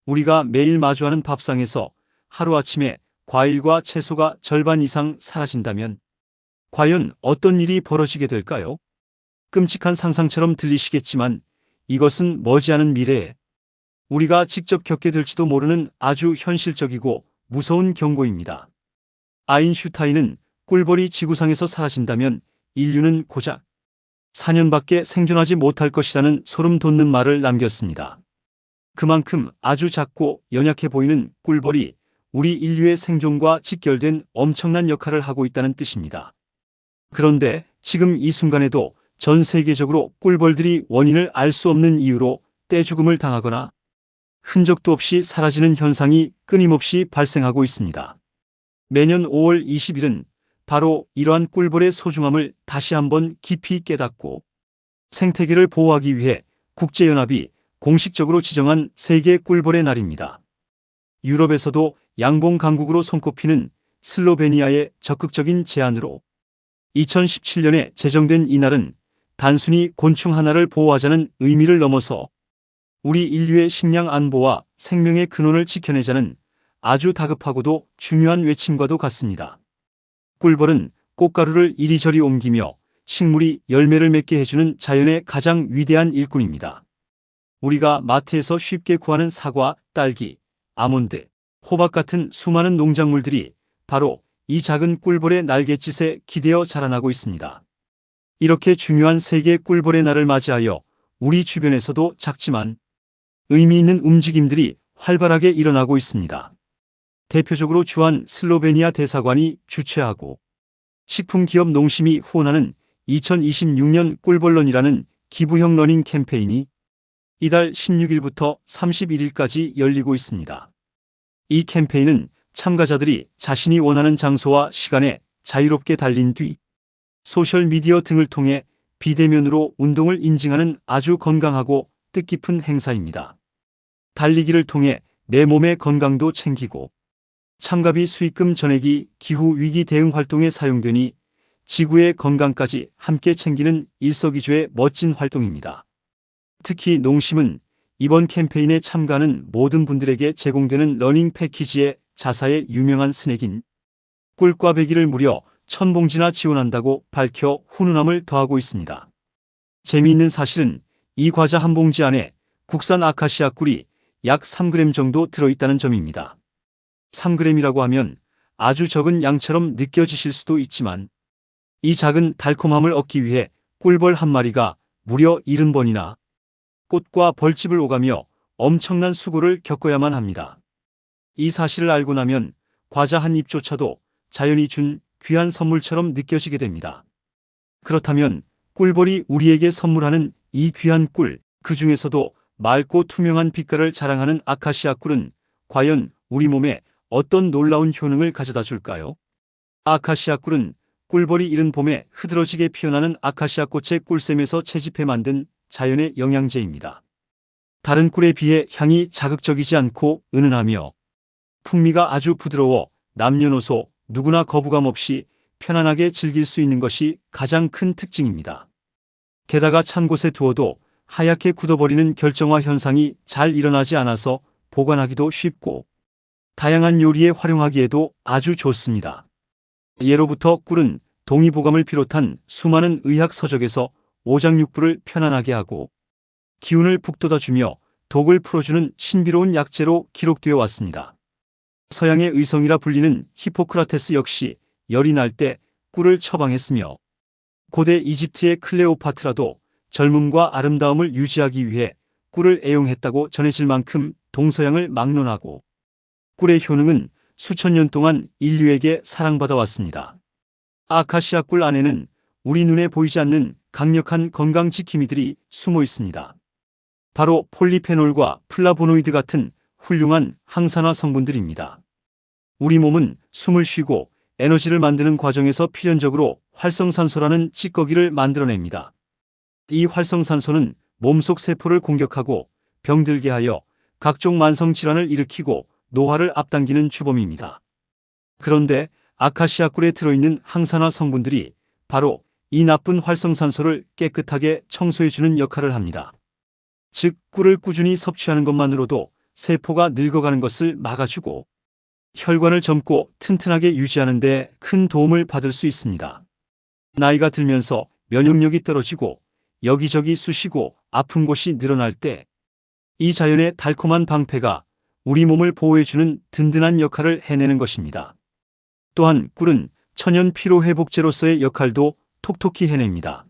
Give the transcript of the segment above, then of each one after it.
우리가 매일 마주하는 밥상에서 하루아침에 과일과 채소가 절반 이상 사라진다면 과연 어떤 일이 벌어지게 될까요? 끔찍한 상상처럼 들리시겠지만 이것은 머지않은 미래에 우리가 직접 겪게 될지도 모르는 아주 현실적이고 무서운 경고입니다. 아인슈타인은 꿀벌이 지구상에서 사라진다면 인류는 고작 4년밖에 생존하지 못할 것이라는 소름 돋는 말을 남겼습니다. 그만큼 아주 작고 연약해 보이는 꿀벌이 우리 인류의 생존과 직결된 엄청난 역할을 하고 있다는 뜻입니다. 그런데 지금 이 순간에도 전 세계적으로 꿀벌들이 원인을 알 수 없는 이유로 떼죽음을 당하거나 흔적도 없이 사라지는 현상이 끊임없이 발생하고 있습니다. 매년 5월 20일은 바로 이러한 꿀벌의 소중함을 다시 한번 깊이 깨닫고 생태계를 보호하기 위해 국제연합이 공식적으로 지정한 세계 꿀벌의 날입니다. 유럽에서도 양봉 강국으로 손꼽히는 슬로베니아의 적극적인 제안으로 2017년에 제정된 이 날은 단순히 곤충 하나를 보호하자는 의미를 넘어서 우리 인류의 식량 안보와 생명의 근원을 지켜내자는 아주 다급하고도 중요한 외침과도 같습니다. 꿀벌은 꽃가루를 이리저리 옮기며 식물이 열매를 맺게 해주는 자연의 가장 위대한 일꾼입니다. 우리가 마트에서 쉽게 구하는 사과, 딸기, 아몬드, 호박 같은 수많은 농작물들이 바로 이 작은 꿀벌의 날갯짓에 기대어 자라나고 있습니다. 이렇게 중요한 세계 꿀벌의 날을 맞이하여 우리 주변에서도 작지만 의미 있는 움직임들이 활발하게 일어나고 있습니다. 대표적으로 주한 슬로베니아 대사관이 주최하고 식품기업 농심이 후원하는 2026년 꿀벌런이라는 기부형 러닝 캠페인이 이달 16일부터 31일까지 열리고 있습니다. 이 캠페인은 참가자들이 자신이 원하는 장소와 시간에 자유롭게 달린 뒤 소셜미디어 등을 통해 비대면으로 운동을 인증하는 아주 건강하고 뜻깊은 행사입니다. 달리기를 통해 내 몸의 건강도 챙기고 참가비 수익금 전액이 기후위기 대응 활동에 사용되니 지구의 건강까지 함께 챙기는 일석이조의 멋진 활동입니다. 특히 농심은 이번 캠페인에 참가하는 모든 분들에게 제공되는 러닝 패키지의 자사의 유명한 스낵인 꿀꽈배기를 무려 1000봉지나 지원한다고 밝혀 훈훈함을 더하고 있습니다. 재미있는 사실은 이 과자 한 봉지 안에 국산 아카시아 꿀이 약 3g 정도 들어있다는 점입니다. 3g이라고 하면 아주 적은 양처럼 느껴지실 수도 있지만 이 작은 달콤함을 얻기 위해 꿀벌 한 마리가 무려 70번이나 꽃과 벌집을 오가며 엄청난 수고를 겪어야만 합니다. 이 사실을 알고 나면 과자 한 입조차도 자연이 준 귀한 선물처럼 느껴지게 됩니다. 그렇다면 꿀벌이 우리에게 선물하는 이 귀한 꿀, 그 중에서도 맑고 투명한 빛깔을 자랑하는 아카시아 꿀은 과연 우리 몸에 어떤 놀라운 효능을 가져다 줄까요? 아카시아 꿀은 꿀벌이 이른 봄에 흐드러지게 피어나는 아카시아 꽃의 꿀샘에서 채집해 만든 자연의 영양제입니다. 다른 꿀에 비해 향이 자극적이지 않고 은은하며 풍미가 아주 부드러워 남녀노소 누구나 거부감 없이 편안하게 즐길 수 있는 것이 가장 큰 특징입니다. 게다가 찬 곳에 두어도 하얗게 굳어버리는 결정화 현상이 잘 일어나지 않아서 보관하기도 쉽고 다양한 요리에 활용하기에도 아주 좋습니다. 예로부터 꿀은 동의보감을 비롯한 수많은 의학 서적에서 오장육부를 편안하게 하고 기운을 북돋아주며 독을 풀어주는 신비로운 약재로 기록되어 왔습니다. 서양의 의성이라 불리는 히포크라테스 역시 열이 날 때 꿀을 처방했으며 고대 이집트의 클레오파트라도 젊음과 아름다움을 유지하기 위해 꿀을 애용했다고 전해질 만큼 동서양을 막론하고 꿀의 효능은 수천 년 동안 인류에게 사랑받아 왔습니다. 아카시아 꿀 안에는 우리 눈에 보이지 않는 강력한 건강지킴이들이 숨어 있습니다. 바로 폴리페놀과 플라보노이드 같은 훌륭한 항산화 성분들입니다. 우리 몸은 숨을 쉬고 에너지를 만드는 과정에서 필연적으로 활성산소라는 찌꺼기를 만들어냅니다. 이 활성산소는 몸속 세포를 공격하고 병들게 하여 각종 만성질환을 일으키고 노화를 앞당기는 주범입니다. 그런데 아카시아 꿀에 들어있는 항산화 성분들이 바로 이 나쁜 활성산소를 깨끗하게 청소해주는 역할을 합니다. 즉 꿀을 꾸준히 섭취하는 것만으로도 세포가 늙어가는 것을 막아주고 혈관을 젊고 튼튼하게 유지하는 데 큰 도움을 받을 수 있습니다. 나이가 들면서 면역력이 떨어지고 여기저기 쑤시고 아픈 곳이 늘어날 때 이 자연의 달콤한 방패가 우리 몸을 보호해주는 든든한 역할을 해내는 것입니다. 또한 꿀은 천연 피로회복제로서의 역할도 톡톡히 해냅니다.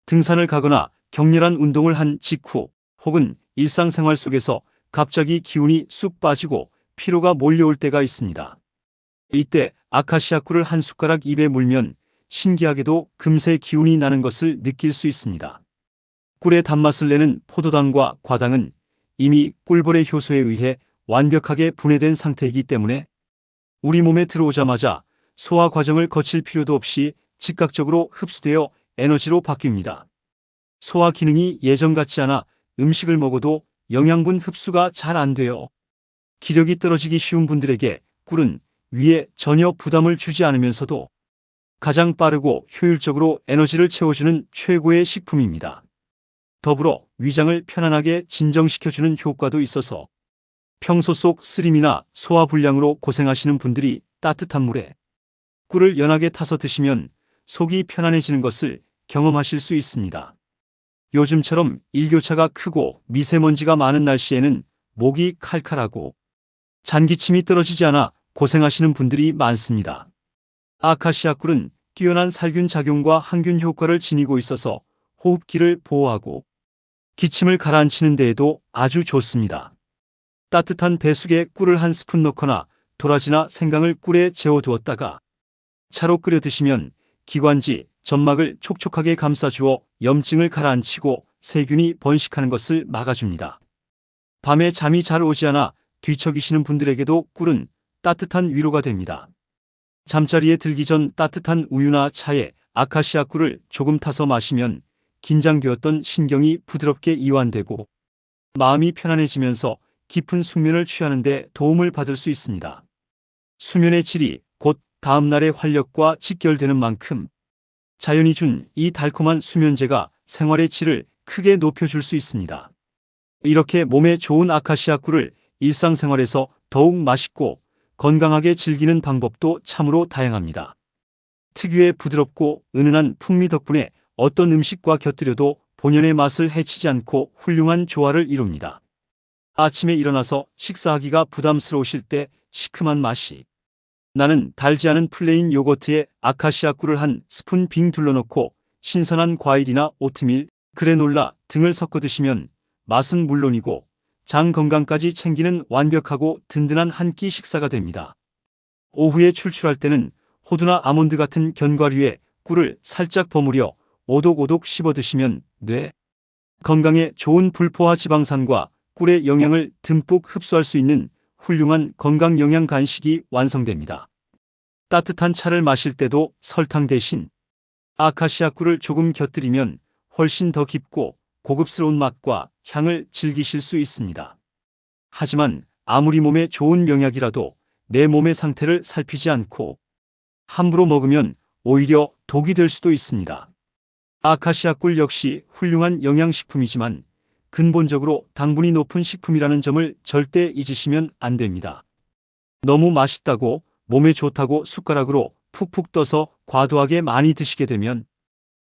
등산을 가거나 격렬한 운동을 한 직후 혹은 일상생활 속에서 갑자기 기운이 쑥 빠지고 피로가 몰려올 때가 있습니다. 이때 아카시아 꿀을 한 숟가락 입에 물면 신기하게도 금세 기운이 나는 것을 느낄 수 있습니다. 꿀의 단맛을 내는 포도당과 과당은 이미 꿀벌의 효소에 의해 완벽하게 분해된 상태이기 때문에 우리 몸에 들어오자마자 소화 과정을 거칠 필요도 없이 즉각적으로 흡수되어 에너지로 바뀝니다. 소화 기능이 예전 같지 않아 음식을 먹어도 영양분 흡수가 잘 안 돼요. 기력이 떨어지기 쉬운 분들에게 꿀은 위에 전혀 부담을 주지 않으면서도 가장 빠르고 효율적으로 에너지를 채워주는 최고의 식품입니다. 더불어 위장을 편안하게 진정시켜주는 효과도 있어서 평소 속 쓰림이나 소화불량으로 고생하시는 분들이 따뜻한 물에 꿀을 연하게 타서 드시면 속이 편안해지는 것을 경험하실 수 있습니다. 요즘처럼 일교차가 크고 미세먼지가 많은 날씨에는 목이 칼칼하고 잔기침이 떨어지지 않아 고생하시는 분들이 많습니다. 아카시아 꿀은 뛰어난 살균 작용과 항균 효과를 지니고 있어서 호흡기를 보호하고 기침을 가라앉히는 데에도 아주 좋습니다. 따뜻한 배숙에 꿀을 한 스푼 넣거나 도라지나 생강을 꿀에 재워두었다가 차로 끓여 드시면 기관지, 점막을 촉촉하게 감싸주어 염증을 가라앉히고 세균이 번식하는 것을 막아줍니다. 밤에 잠이 잘 오지 않아 뒤척이시는 분들에게도 꿀은 따뜻한 위로가 됩니다. 잠자리에 들기 전 따뜻한 우유나 차에 아카시아 꿀을 조금 타서 마시면 긴장되었던 신경이 부드럽게 이완되고 마음이 편안해지면서 깊은 숙면을 취하는 데 도움을 받을 수 있습니다. 수면의 질이 곧 다음날의 활력과 직결되는 만큼 자연이 준 이 달콤한 수면제가 생활의 질을 크게 높여줄 수 있습니다. 이렇게 몸에 좋은 아카시아 꿀을 일상생활에서 더욱 맛있고 건강하게 즐기는 방법도 참으로 다양합니다. 특유의 부드럽고 은은한 풍미 덕분에 어떤 음식과 곁들여도 본연의 맛을 해치지 않고 훌륭한 조화를 이룹니다. 아침에 일어나서 식사하기가 부담스러우실 때 시큼한 맛이 나는 달지 않은 플레인 요거트에 아카시아 꿀을 한 스푼 빙 둘러놓고 신선한 과일이나 오트밀, 그래놀라 등을 섞어 드시면 맛은 물론이고 장 건강까지 챙기는 완벽하고 든든한 한 끼 식사가 됩니다. 오후에 출출할 때는 호두나 아몬드 같은 견과류에 꿀을 살짝 버무려 오독오독 씹어 드시면 뇌 건강에 좋은 불포화 지방산과 꿀의 영양을 듬뿍 흡수할 수 있는 훌륭한 건강 영양 간식이 완성됩니다. 따뜻한 차를 마실 때도 설탕 대신 아카시아 꿀을 조금 곁들이면 훨씬 더 깊고 고급스러운 맛과 향을 즐기실 수 있습니다. 하지만 아무리 몸에 좋은 명약이라도 내 몸의 상태를 살피지 않고 함부로 먹으면 오히려 독이 될 수도 있습니다. 아카시아 꿀 역시 훌륭한 영양식품이지만 근본적으로 당분이 높은 식품이라는 점을 절대 잊으시면 안 됩니다. 너무 맛있다고 몸에 좋다고 숟가락으로 푹푹 떠서 과도하게 많이 드시게 되면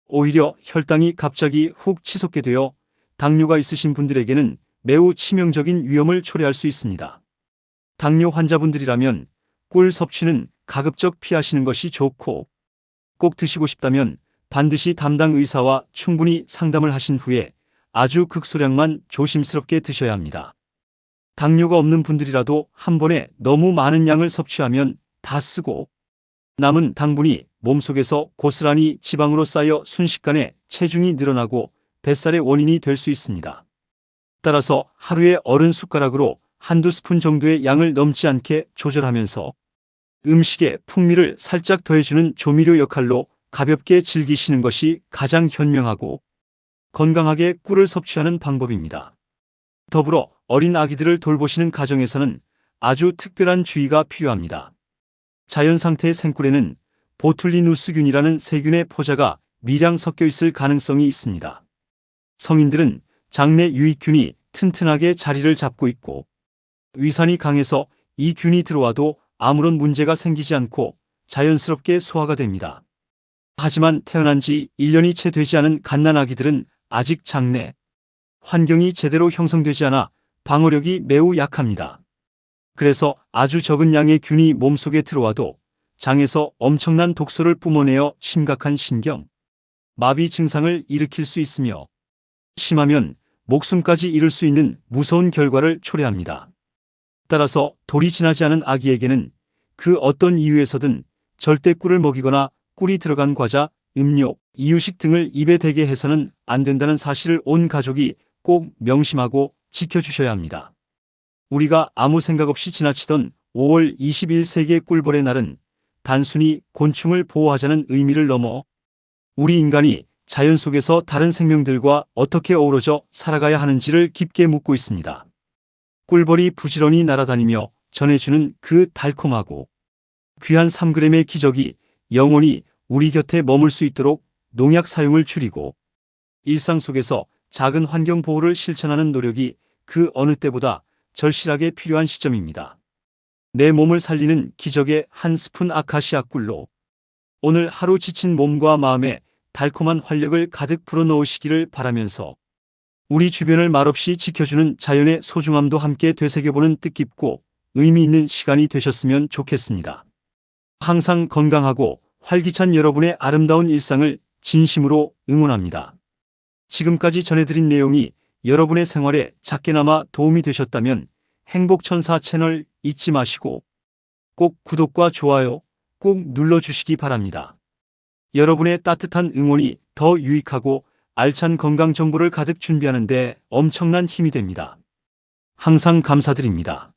오히려 혈당이 갑자기 훅 치솟게 되어 당뇨가 있으신 분들에게는 매우 치명적인 위험을 초래할 수 있습니다. 당뇨 환자분들이라면 꿀 섭취는 가급적 피하시는 것이 좋고 꼭 드시고 싶다면 반드시 담당 의사와 충분히 상담을 하신 후에 아주 극소량만 조심스럽게 드셔야 합니다. 당뇨가 없는 분들이라도 한 번에 너무 많은 양을 섭취하면 다 쓰고 남은 당분이 몸속에서 고스란히 지방으로 쌓여 순식간에 체중이 늘어나고 뱃살의 원인이 될 수 있습니다. 따라서 하루에 어른 숟가락으로 한두 스푼 정도의 양을 넘지 않게 조절하면서 음식의 풍미를 살짝 더해주는 조미료 역할로 가볍게 즐기시는 것이 가장 현명하고 건강하게 꿀을 섭취하는 방법입니다. 더불어 어린 아기들을 돌보시는 가정에서는 아주 특별한 주의가 필요합니다. 자연 상태의 생꿀에는 보툴리누스균이라는 세균의 포자가 미량 섞여 있을 가능성이 있습니다. 성인들은 장내 유익균이 튼튼하게 자리를 잡고 있고 위산이 강해서 이 균이 들어와도 아무런 문제가 생기지 않고 자연스럽게 소화가 됩니다. 하지만 태어난 지 1년이 채 되지 않은 갓난아기들은 아직 장내 환경이 제대로 형성되지 않아 방어력이 매우 약합니다. 그래서 아주 적은 양의 균이 몸속에 들어와도 장에서 엄청난 독소를 뿜어내어 심각한 신경, 마비 증상을 일으킬 수 있으며 심하면 목숨까지 잃을 수 있는 무서운 결과를 초래합니다. 따라서 돌이 지나지 않은 아기에게는 그 어떤 이유에서든 절대 꿀을 먹이거나 꿀이 들어간 과자, 음료, 이유식 등을 입에 대게 해서는 안 된다는 사실을 온 가족이 꼭 명심하고 지켜주셔야 합니다. 우리가 아무 생각 없이 지나치던 5월 20일 세계 꿀벌의 날은 단순히 곤충을 보호하자는 의미를 넘어 우리 인간이 자연 속에서 다른 생명들과 어떻게 어우러져 살아가야 하는지를 깊게 묻고 있습니다. 꿀벌이 부지런히 날아다니며 전해주는 그 달콤하고 귀한 3g의 기적이 영원히 우리 곁에 머물 수 있도록 농약 사용을 줄이고 일상 속에서 작은 환경 보호를 실천하는 노력이 그 어느 때보다 절실하게 필요한 시점입니다. 내 몸을 살리는 기적의 한 스푼 아카시아 꿀로 오늘 하루 지친 몸과 마음에 달콤한 활력을 가득 불어넣으시기를 바라면서 우리 주변을 말없이 지켜주는 자연의 소중함도 함께 되새겨보는 뜻깊고 의미 있는 시간이 되셨으면 좋겠습니다. 항상 건강하고 활기찬 여러분의 아름다운 일상을 진심으로 응원합니다. 지금까지 전해드린 내용이 여러분의 생활에 작게나마 도움이 되셨다면 행복천사 채널 잊지 마시고 꼭 구독과 좋아요 꼭 눌러주시기 바랍니다. 여러분의 따뜻한 응원이 더 유익하고 알찬 건강 정보를 가득 준비하는 데 엄청난 힘이 됩니다. 항상 감사드립니다.